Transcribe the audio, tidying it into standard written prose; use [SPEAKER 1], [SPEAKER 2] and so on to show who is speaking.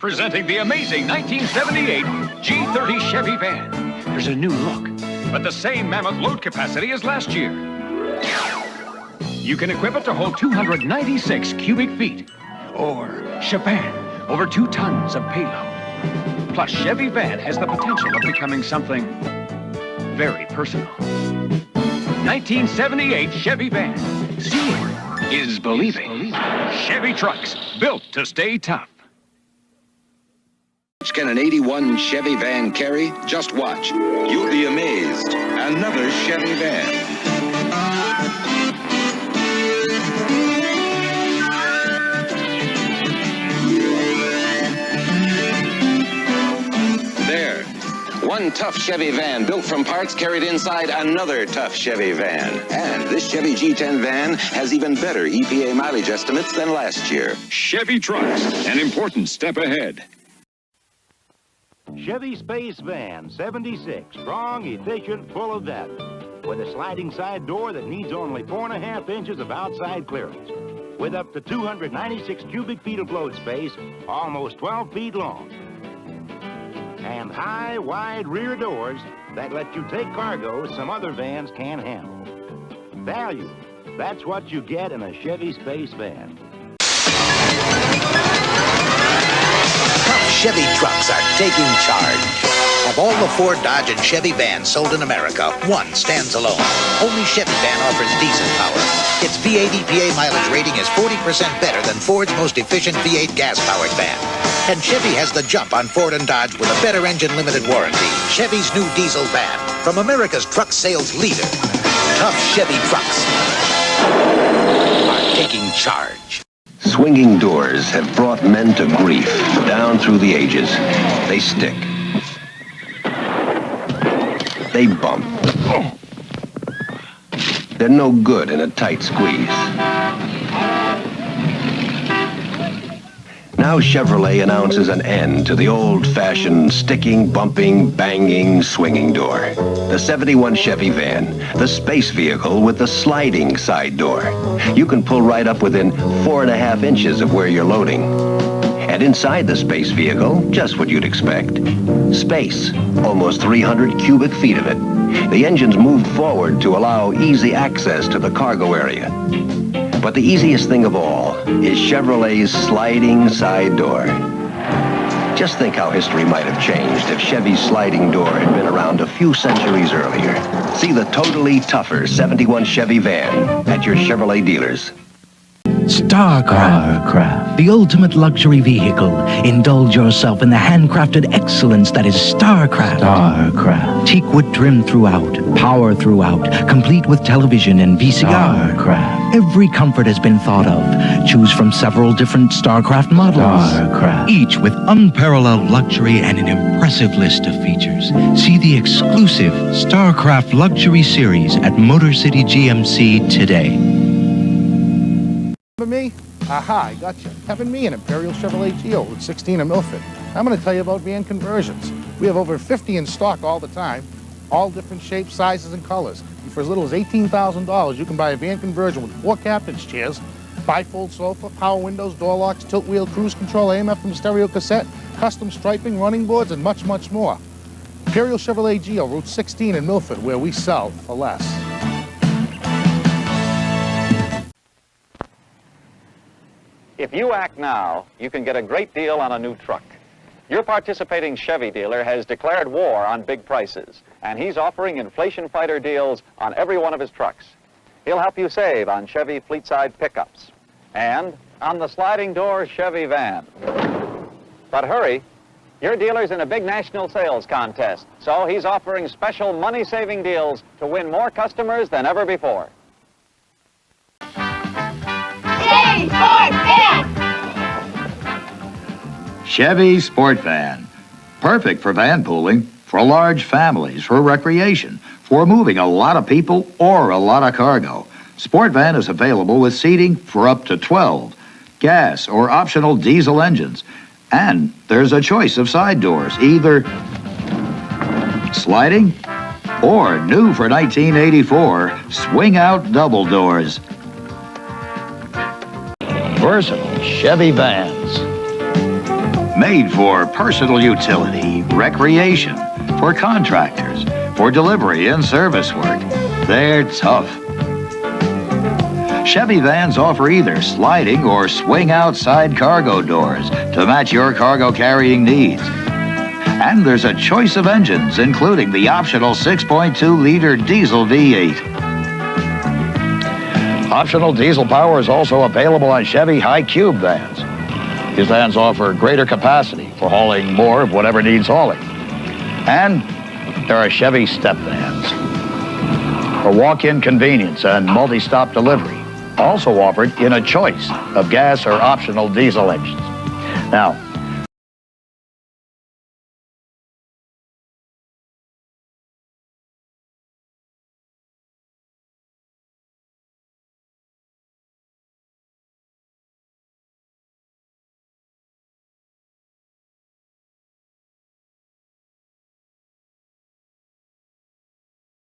[SPEAKER 1] Presenting the amazing 1978 G30 Chevy Van. There's a new look, but the same mammoth load capacity as last year. You can equip it to hold 296 cubic feet. Or Chaban, over 2 tons of payload. Plus, Chevy Van has the potential of becoming something very personal. 1978 Chevy Van. Seeing is believing. Chevy trucks, built to stay tough.
[SPEAKER 2] Can an 81 Chevy Van carry? Just watch. You'll be amazed. Another Chevy Van. There. One tough Chevy Van built from parts carried inside another tough Chevy Van. And this Chevy G10 van has even better EPA mileage estimates than last year.
[SPEAKER 1] Chevy trucks, an important step ahead.
[SPEAKER 3] Chevy Space Van 76, strong, efficient, full of depth, with a sliding side door that needs only 4.5 inches of outside clearance, with up to 296 cubic feet of load space, almost 12 feet long, and high, wide rear doors that let you take cargo some other vans can't handle. Value, that's what you get in a Chevy Space Van.
[SPEAKER 4] Chevy trucks are taking charge. Of all the Ford, Dodge, and Chevy vans sold in America, one stands alone. Only Chevy Van offers diesel power. Its V8 EPA mileage rating is 40% better than Ford's most efficient V8 gas-powered van. And Chevy has the jump on Ford and Dodge with a better engine limited warranty. Chevy's new diesel van, from America's truck sales leader. Tough Chevy trucks are taking charge.
[SPEAKER 5] Swinging doors have brought men to grief down through the ages. They stick. They bump. They're no good in a tight squeeze. Now Chevrolet announces an end to the old-fashioned sticking, bumping, banging, swinging door. The 71 Chevy Van, the space vehicle with the sliding side door. You can pull right up within 4.5 inches of where you're loading. And inside the space vehicle, just what you'd expect. Space, almost 300 cubic feet of it. The engine's moved forward to allow easy access to the cargo area. But the easiest thing of all is Chevrolet's sliding side door. Just think how history might have changed if Chevy's sliding door had been around a few centuries earlier. See the totally tougher 71 Chevy Van at your Chevrolet dealers.
[SPEAKER 6] Starcraft, the ultimate luxury vehicle. Indulge yourself in the handcrafted excellence that is Starcraft. Starcraft. Teakwood trim throughout, power throughout, complete with television and VCR. Starcraft. Every comfort has been thought of. Choose from several different Starcraft models. Starcraft. Each with unparalleled luxury and an impressive list of features. See the exclusive Starcraft Luxury Series at Motor City GMC today.
[SPEAKER 7] Me? Aha, I got you. Having me an Imperial Chevrolet Geo with 16 in Milford. I'm going to tell you about van conversions. We have over 50 in stock all the time, all different shapes, sizes, and colors. And for as little as $18,000, you can buy a van conversion with 4 captain's chairs, bifold sofa, power windows, door locks, tilt wheel, cruise control, AM/FM stereo cassette, custom striping, running boards, and much, much more. Imperial Chevrolet Geo, Route 16 in Milford, where we sell for less.
[SPEAKER 8] If you act now, you can get a great deal on a new truck. Your participating Chevy dealer has declared war on big prices, and he's offering inflation fighter deals on every one of his trucks. He'll help you save on Chevy fleet-side pickups and on the sliding door Chevy van. But hurry, your dealer's in a big national sales contest, so he's offering special money-saving deals to win more customers than ever before.
[SPEAKER 9] Chevy Sport Van. Perfect for van pooling, for large families, for recreation, for moving a lot of people or a lot of cargo. Sport Van is available with seating for up to 12, gas or optional diesel engines. And there's a choice of side doors, either sliding or new for 1984, swing-out double doors.
[SPEAKER 10] Versatile Chevy vans.
[SPEAKER 9] Made for personal utility, recreation, for contractors, for delivery and service work. They're tough. Chevy vans offer either sliding or swing outside cargo doors to match your cargo carrying needs. And there's a choice of engines, including the optional 6.2-liter diesel V8. Optional diesel power is also available on Chevy high cube vans. These vans offer greater capacity for hauling more of whatever needs hauling. And there are Chevy step vans for walk-in convenience and multi-stop delivery, also offered in a choice of gas or optional diesel engines. Now,